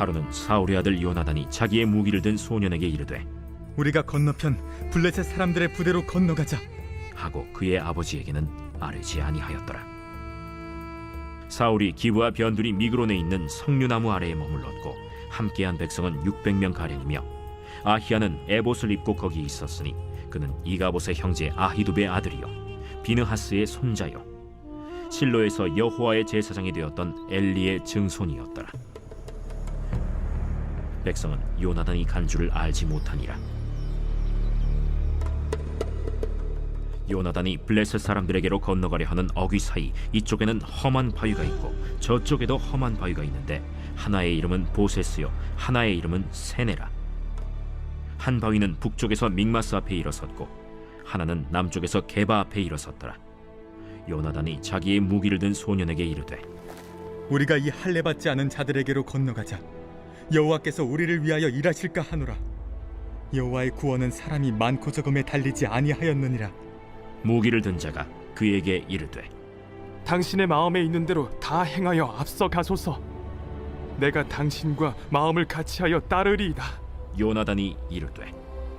하루는 사울의 아들 요나단이 자기의 무기를 든 소년에게 이르되 우리가 건너편 블레셋 사람들의 부대로 건너가자. 하고 그의 아버지에게는 아뢰지 아니하였더라. 사울이 기브와 변두리 미그론에 있는 석류나무 아래에 머물렀고 함께한 백성은 600명 가량이며 아히야는 에봇을 입고 거기 있었으니 그는 이가봇의 형제 아히두베의 아들이요 비느하스의 손자요 실로에서 여호와의 제사장이 되었던 엘리의 증손이었더라. 백성은 요나단이 간 줄을 알지 못하니라. 요나단이 블레셋 사람들에게로 건너가려 하는 어귀 사이 이쪽에는 험한 바위가 있고 저쪽에도 험한 바위가 있는데 하나의 이름은 보세스요 하나의 이름은 세네라. 한 바위는 북쪽에서 믹마스 앞에 일어섰고 하나는 남쪽에서 게바 앞에 일어섰더라. 요나단이 자기의 무기를 든 소년에게 이르되 우리가 이 할례 받지 않은 자들에게로 건너가자. 여호와께서 우리를 위하여 일하실까 하노라. 여호와의 구원은 사람이 많고 적음에 달리지 아니하였느니라. 무기를 든 자가 그에게 이르되 당신의 마음에 있는 대로 다 행하여 앞서 가소서. 내가 당신과 마음을 같이하여 따르리이다. 요나단이 이르되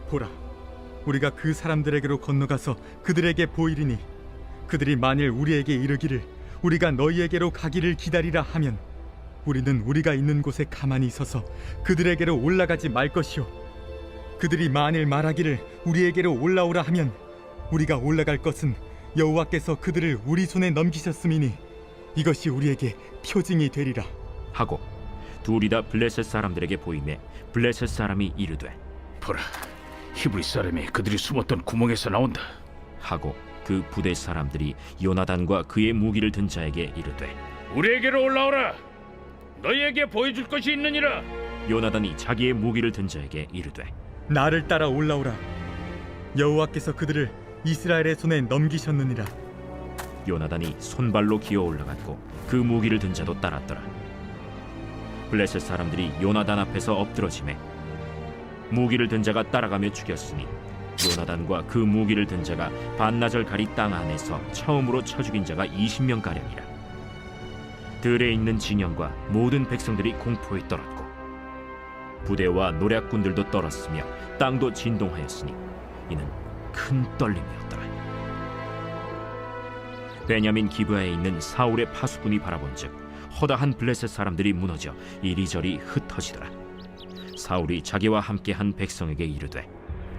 보라, 우리가 그 사람들에게로 건너가서 그들에게 보이리니 그들이 만일 우리에게 이르기를 우리가 너희에게로 가기를 기다리라 하면 우리는 우리가 있는 곳에 가만히 서서 그들에게로 올라가지 말 것이요 그들이 만일 말하기를 우리에게로 올라오라 하면 우리가 올라갈 것은 여호와께서 그들을 우리 손에 넘기셨음이니 이것이 우리에게 표징이 되리라. 하고 둘이 다 블레셋 사람들에게 보이매 블레셋 사람이 이르되 보라, 히브리 사람이 그들이 숨었던 구멍에서 나온다. 하고 그 부대 사람들이 요나단과 그의 무기를 든 자에게 이르되 우리에게로 올라오라. 너희에게 보여줄 것이 있느니라. 요나단이 자기의 무기를 든 자에게 이르되 나를 따라 올라오라. 여호와께서 그들을 이스라엘의 손에 넘기셨느니라. 요나단이 손발로 기어 올라갔고 그 무기를 든 자도 따랐더라. 블레셋 사람들이 요나단 앞에서 엎드러지매 무기를 든 자가 따라가며 죽였으니 요나단과 그 무기를 든 자가 반나절 가리 땅 안에서 처음으로 쳐 죽인 자가 20명 가량이라. 들에 있는 진영과 모든 백성들이 공포에 떨었고 부대와 노략군들도 떨었으며 땅도 진동하였으니 이는 큰 떨림이었더라. 베냐민 기브아에 있는 사울의 파수꾼이 바라본즉 허다한 블레셋 사람들이 무너져 이리저리 흩어지더라. 사울이 자기와 함께한 백성에게 이르되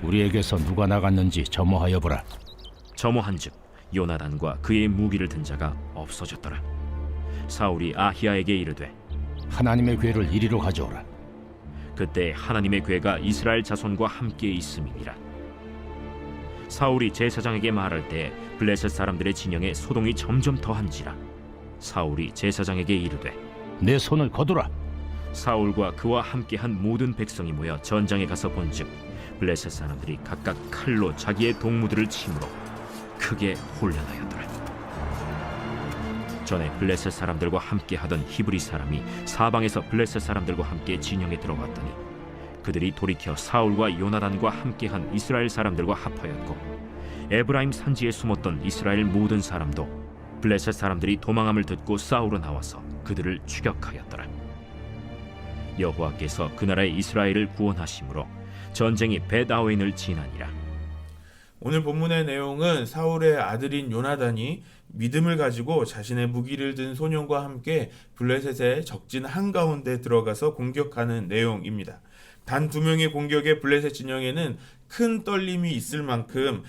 우리에게서 누가 나갔는지 점호하여 보라. 점호한즉 요나단과 그의 무기를 든 자가 없어졌더라. 사울이 아히야에게 이르되 하나님의 궤를 이리로 가져오라. 그때 하나님의 궤가 이스라엘 자손과 함께 있음이니라. 사울이 제사장에게 말할 때 블레셋 사람들의 진영에 소동이 점점 더한지라. 사울이 제사장에게 이르되 내 손을 거두라. 사울과 그와 함께한 모든 백성이 모여 전장에 가서 본즉 블레셋 사람들이 각각 칼로 자기의 동무들을 치므로 크게 혼란하였더라. 전에 블레셋 사람들과 함께하던 히브리 사람이 사방에서 블레셋 사람들과 함께 진영에 들어갔더니 그들이 돌이켜 사울과 요나단과 함께한 이스라엘 사람들과 합하였고 에브라임 산지에 숨었던 이스라엘 모든 사람도 블레셋 사람들이 도망함을 듣고 싸우러 나와서 그들을 추격하였더라. 여호와께서 그 나라의 이스라엘을 구원하심으로 전쟁이 벳아웬을 지나니라. 오늘 본문의 내용은 사울의 아들인 요나단이 믿음을 가지고 자신의 무기를 든 소년과 함께 블레셋의 적진 한가운데 들어가서 공격하는 내용입니다. 단 2명의 공격에 블레셋 진영에는 큰 떨림이 있을 만큼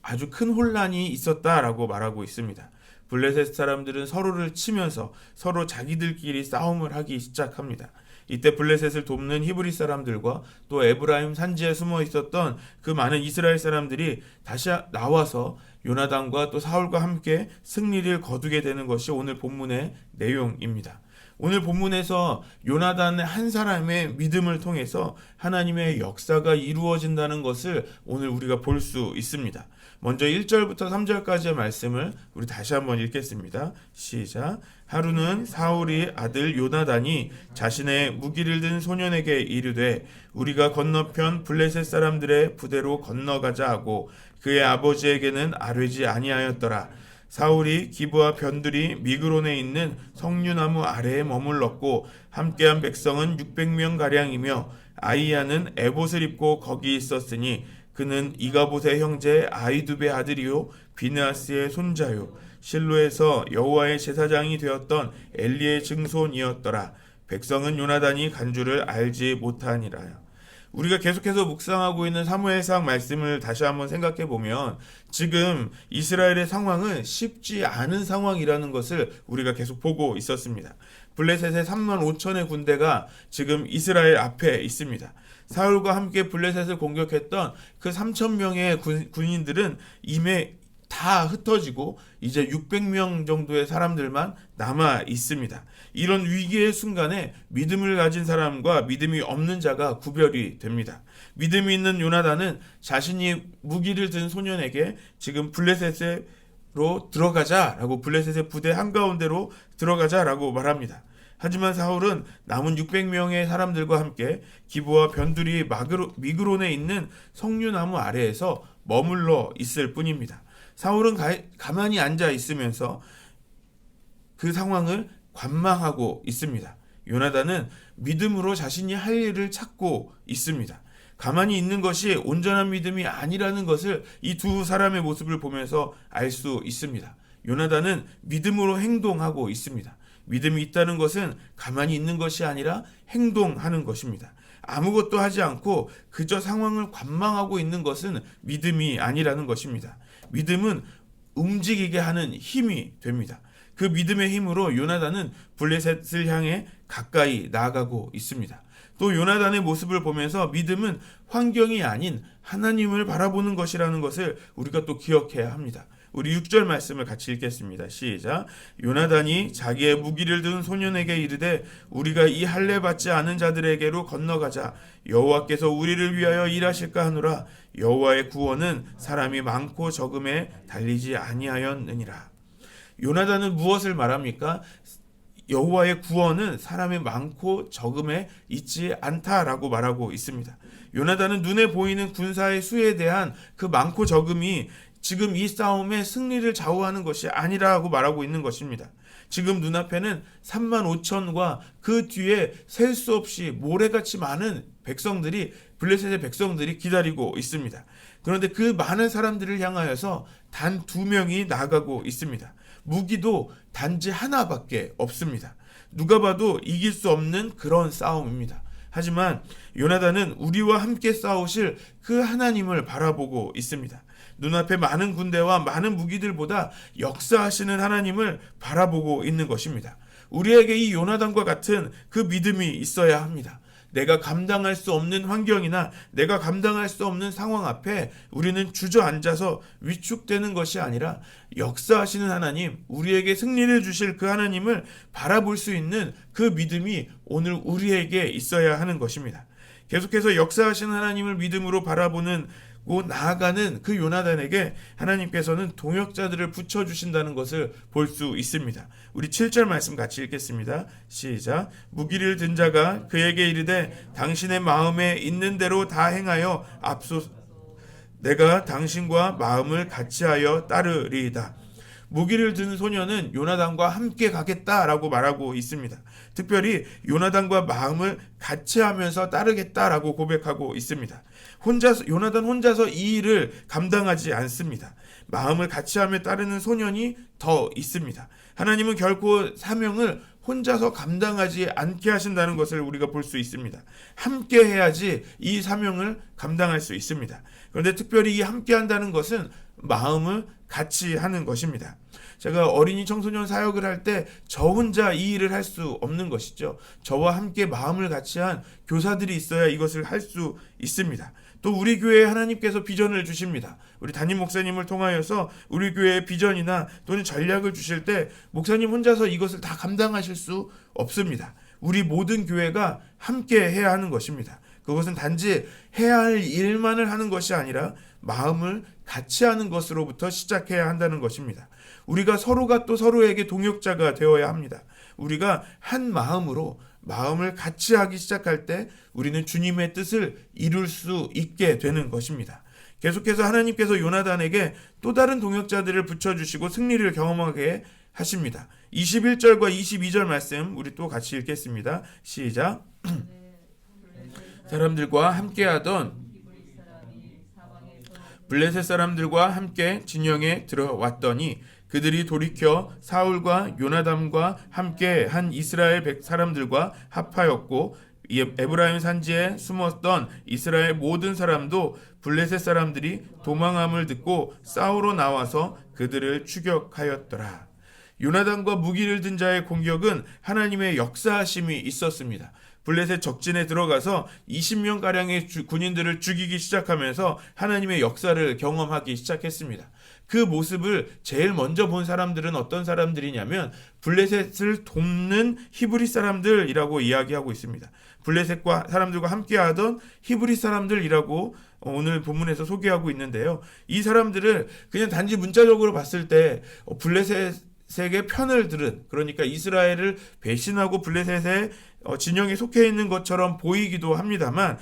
아주 큰 혼란이 있었다라고 말하고 있습니다. 블레셋 사람들은 서로를 치면서 서로 자기들끼리 싸움을 하기 시작합니다. 이때 블레셋을 돕는 히브리 사람들과 또 에브라임 산지에 숨어 있었던 그 많은 이스라엘 사람들이 다시 나와서 요나단과 또 사울과 함께 승리를 거두게 되는 것이 오늘 본문의 내용입니다. 오늘 본문에서 요나단의 한 사람의 믿음을 통해서 하나님의 역사가 이루어진다는 것을 오늘 우리가 볼 수 있습니다. 먼저 1절부터 3절까지의 말씀을 우리 다시 한번 읽겠습니다. 시작. 하루는 사울의 아들 요나단이 자신의 무기를 든 소년에게 이르되 우리가 건너편 블레셋 사람들의 부대로 건너가자 하고 그의 아버지에게는 아뢰지 아니하였더라. 사울이 기브와 변두리 미그론에 있는 석류나무 아래에 머물렀고 함께한 백성은 600명 가량이며 아이야는 에봇을 입고 거기 있었으니 그는 이가봇의 형제 아이두베 아들이요 비느하스의 손자요 실로에서 여호와의 제사장이 되었던 엘리의 증손이었더라. 백성은 요나단이 간 줄을 알지 못하니라. 우리가 계속해서 묵상하고 있는 사무엘상 말씀을 다시 한번 생각해 보면 지금 이스라엘의 상황은 쉽지 않은 상황이라는 것을 우리가 계속 보고 있었습니다. 블레셋의 3만 5천의 군대가 지금 이스라엘 앞에 있습니다. 사울과 함께 블레셋을 공격했던 그 3천 명의 군인들은 이미 다 흩어지고 이제 600명 정도의 사람들만 남아 있습니다. 이런 위기의 순간에 믿음을 가진 사람과 믿음이 없는 자가 구별이 됩니다. 믿음이 있는 요나단은 자신이 무기를 든 소년에게 지금 블레셋으로 들어가자라고, 블레셋의 부대 한가운데로 들어가자라고 말합니다. 하지만 사울은 남은 600명의 사람들과 함께 기브와 변두리 미그론에 있는 석류나무 아래에서 머물러 있을 뿐입니다. 사울은 가만히 앉아 있으면서 그 상황을 관망하고 있습니다. 요나단은 믿음으로 자신이 할 일을 찾고 있습니다. 가만히 있는 것이 온전한 믿음이 아니라는 것을 이 두 사람의 모습을 보면서 알 수 있습니다. 요나단은 믿음으로 행동하고 있습니다. 믿음이 있다는 것은 가만히 있는 것이 아니라 행동하는 것입니다. 아무것도 하지 않고 그저 상황을 관망하고 있는 것은 믿음이 아니라는 것입니다. 믿음은 움직이게 하는 힘이 됩니다. 그 믿음의 힘으로 요나단은 블레셋을 향해 가까이 나아가고 있습니다. 또 요나단의 모습을 보면서 믿음은 환경이 아닌 하나님을 바라보는 것이라는 것을 우리가 또 기억해야 합니다. 우리 6절 말씀을 같이 읽겠습니다. 시작. 요나단이 자기의 무기를 든 소년에게 이르되 우리가 이 할례 받지 않은 자들에게로 건너가자. 여호와께서 우리를 위하여 일하실까 하노라. 여호와의 구원은 사람이 많고 적음에 달리지 아니하였느니라. 요나단은 무엇을 말합니까? 여호와의 구원은 사람이 많고 적음에 있지 않다라고 말하고 있습니다. 요나단은 눈에 보이는 군사의 수에 대한 그 많고 적음이 지금 이 싸움의 승리를 좌우하는 것이 아니라고 말하고 있는 것입니다. 지금 눈앞에는 3만 5천과 그 뒤에 셀 수 없이 모래같이 많은 백성들이, 블레셋의 백성들이 기다리고 있습니다. 그런데 그 많은 사람들을 향하여서 단 2명이 나가고 있습니다. 무기도 단지 하나밖에 없습니다. 누가 봐도 이길 수 없는 그런 싸움입니다. 하지만 요나단은 우리와 함께 싸우실 그 하나님을 바라보고 있습니다. 눈앞에 많은 군대와 많은 무기들보다 역사하시는 하나님을 바라보고 있는 것입니다. 우리에게 이 요나단과 같은 그 믿음이 있어야 합니다. 내가 감당할 수 없는 환경이나 내가 감당할 수 없는 상황 앞에 우리는 주저앉아서 위축되는 것이 아니라 역사하시는 하나님, 우리에게 승리를 주실 그 하나님을 바라볼 수 있는 그 믿음이 오늘 우리에게 있어야 하는 것입니다. 계속해서 역사하시는 하나님을 믿음으로 바라보는 나아가는 그 요나단에게 하나님께서는 동역자들을 붙여주신다는 것을 볼 수 있습니다. 우리 7절 말씀 같이 읽겠습니다. 시작. 무기를 든 자가 그에게 이르되 당신의 마음에 있는 대로 다 행하여 앞서 내가 당신과 마음을 같이하여 따르리이다. 무기를 든 소년은 요나단과 함께 가겠다라고 말하고 있습니다. 특별히 요나단과 마음을 같이 하면서 따르겠다라고 고백하고 있습니다. 요나단 혼자서 이 일을 감당하지 않습니다. 마음을 같이 하며 따르는 소년이 더 있습니다. 하나님은 결코 사명을 혼자서 감당하지 않게 하신다는 것을 우리가 볼 수 있습니다. 함께 해야지 이 사명을 감당할 수 있습니다. 그런데 특별히 이 함께 한다는 것은 마음을 같이 하는 것입니다. 제가 어린이 청소년 사역을 할 때 저 혼자 이 일을 할 수 없는 것이죠. 저와 함께 마음을 같이 한 교사들이 있어야 이것을 할 수 있습니다. 또 우리 교회에 하나님께서 비전을 주십니다. 우리 담임 목사님을 통하여서 우리 교회의 비전이나 또는 전략을 주실 때 목사님 혼자서 이것을 다 감당하실 수 없습니다. 우리 모든 교회가 함께 해야 하는 것입니다. 그것은 단지 해야 할 일만을 하는 것이 아니라 마음을 같이 하는 것으로부터 시작해야 한다는 것입니다. 우리가 서로가 또 서로에게 동역자가 되어야 합니다. 우리가 한 마음으로 마음을 같이 하기 시작할 때 우리는 주님의 뜻을 이룰 수 있게 되는 것입니다. 계속해서 하나님께서 요나단에게 또 다른 동역자들을 붙여주시고 승리를 경험하게 하십니다. 21절과 22절 말씀 우리 또 같이 읽겠습니다. 시작. 사람들과 함께하던 블레셋 사람들과 함께 진영에 들어왔더니 그들이 돌이켜 사울과 요나단과 함께 한 이스라엘 사람들과 합하였고 에브라임 산지에 숨었던 이스라엘 모든 사람도 블레셋 사람들이 도망함을 듣고 싸우러 나와서 그들을 추격하였더라. 요나단과 무기를 든 자의 공격은 하나님의 역사하심이 있었습니다. 블레셋 적진에 들어가서 20명가량의 군인들을 죽이기 시작하면서 하나님의 역사를 경험하기 시작했습니다. 그 모습을 제일 먼저 본 사람들은 어떤 사람들이냐면 블레셋을 돕는 히브리 사람들이라고 이야기하고 있습니다. 블레셋과 사람들과 함께하던 히브리 사람들이라고 오늘 본문에서 소개하고 있는데요. 이 사람들을 그냥 단지 문자적으로 봤을 때 블레셋에게 편을 들은, 그러니까 이스라엘을 배신하고 블레셋의 진영에 속해 있는 것처럼 보이기도 합니다만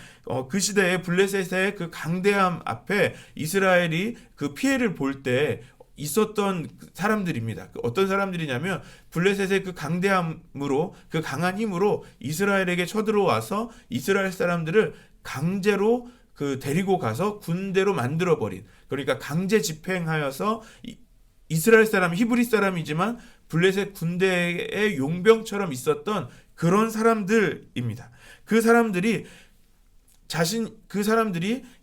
그 시대에 블레셋의 그 강대함 앞에 이스라엘이 그 피해를 볼 때 있었던 사람들입니다. 어떤 사람들이냐면 블레셋의 그 강대함으로, 그 강한 힘으로 이스라엘에게 쳐들어와서 이스라엘 사람들을 강제로 데리고 가서 군대로 만들어버린, 그러니까 강제 집행하여서 이스라엘 사람, 히브리 사람이지만 블레셋 군대의 용병처럼 있었던 그런 사람들입니다. 그 사람들이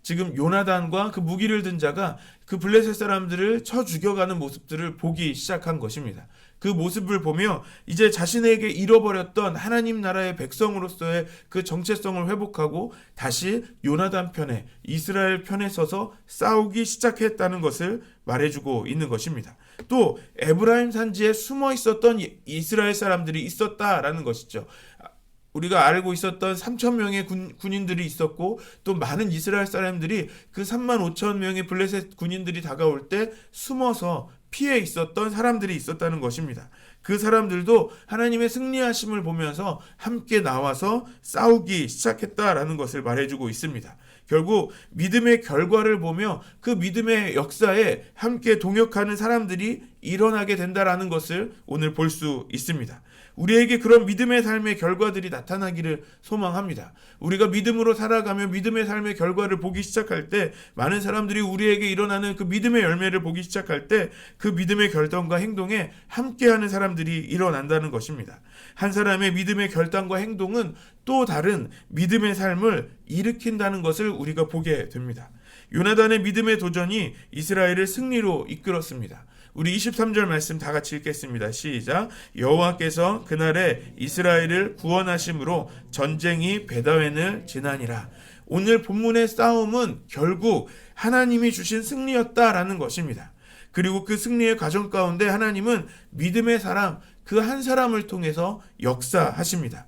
지금 요나단과 그 무기를 든 자가 그 블레셋 사람들을 쳐 죽여가는 모습들을 보기 시작한 것입니다. 그 모습을 보며 이제 자신에게 잃어버렸던 하나님 나라의 백성으로서의 그 정체성을 회복하고 다시 요나단 편에, 이스라엘 편에 서서 싸우기 시작했다는 것을 말해주고 있는 것입니다. 또 에브라임 산지에 숨어 있었던 이스라엘 사람들이 있었다라는 것이죠. 우리가 알고 있었던 3,000명의 군인들이 있었고 또 많은 이스라엘 사람들이 그 35,000명의 블레셋 군인들이 다가올 때 숨어서 피해 있었던 사람들이 있었다는 것입니다. 그 사람들도 하나님의 승리하심을 보면서 함께 나와서 싸우기 시작했다라는 것을 말해주고 있습니다. 결국 믿음의 결과를 보며 그 믿음의 역사에 함께 동역하는 사람들이 일어나게 된다라는 것을 오늘 볼 수 있습니다. 우리에게 그런 믿음의 삶의 결과들이 나타나기를 소망합니다. 우리가 믿음으로 살아가며 믿음의 삶의 결과를 보기 시작할 때, 많은 사람들이 우리에게 일어나는 그 믿음의 열매를 보기 시작할 때 그 믿음의 결단과 행동에 함께하는 사람들이 일어난다는 것입니다. 한 사람의 믿음의 결단과 행동은 또 다른 믿음의 삶을 일으킨다는 것을 우리가 보게 됩니다. 요나단의 믿음의 도전이 이스라엘을 승리로 이끌었습니다. 우리 23절 말씀 다 같이 읽겠습니다. 시작. 여호와께서 그날에 이스라엘을 구원하심으로 전쟁이 베다웬을 지나니라. 오늘 본문의 싸움은 결국 하나님이 주신 승리였다라는 것입니다. 그리고 그 승리의 과정 가운데 하나님은 믿음의 사람, 그 한 사람을 통해서 역사하십니다.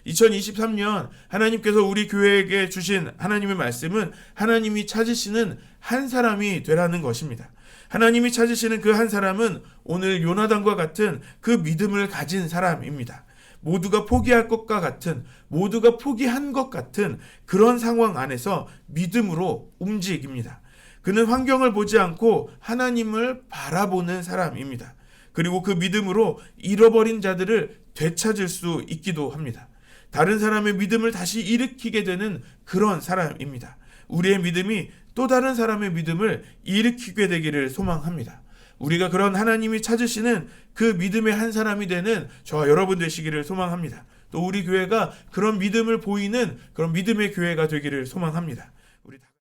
2023년 하나님께서 우리 교회에게 주신 하나님의 말씀은 하나님이 찾으시는 한 사람이 되라는 것입니다. 하나님이 찾으시는 그 한 사람은 오늘 요나단과 같은 그 믿음을 가진 사람입니다. 모두가 포기할 것과 같은, 모두가 포기한 것 같은 그런 상황 안에서 믿음으로 움직입니다. 그는 환경을 보지 않고 하나님을 바라보는 사람입니다. 그리고 그 믿음으로 잃어버린 자들을 되찾을 수 있기도 합니다. 다른 사람의 믿음을 다시 일으키게 되는 그런 사람입니다. 우리의 믿음이 또 다른 사람의 믿음을 일으키게 되기를 소망합니다. 우리가 그런 하나님이 찾으시는 그 믿음의 한 사람이 되는 저와 여러분 되시기를 소망합니다. 또 우리 교회가 그런 믿음을 보이는 그런 믿음의 교회가 되기를 소망합니다.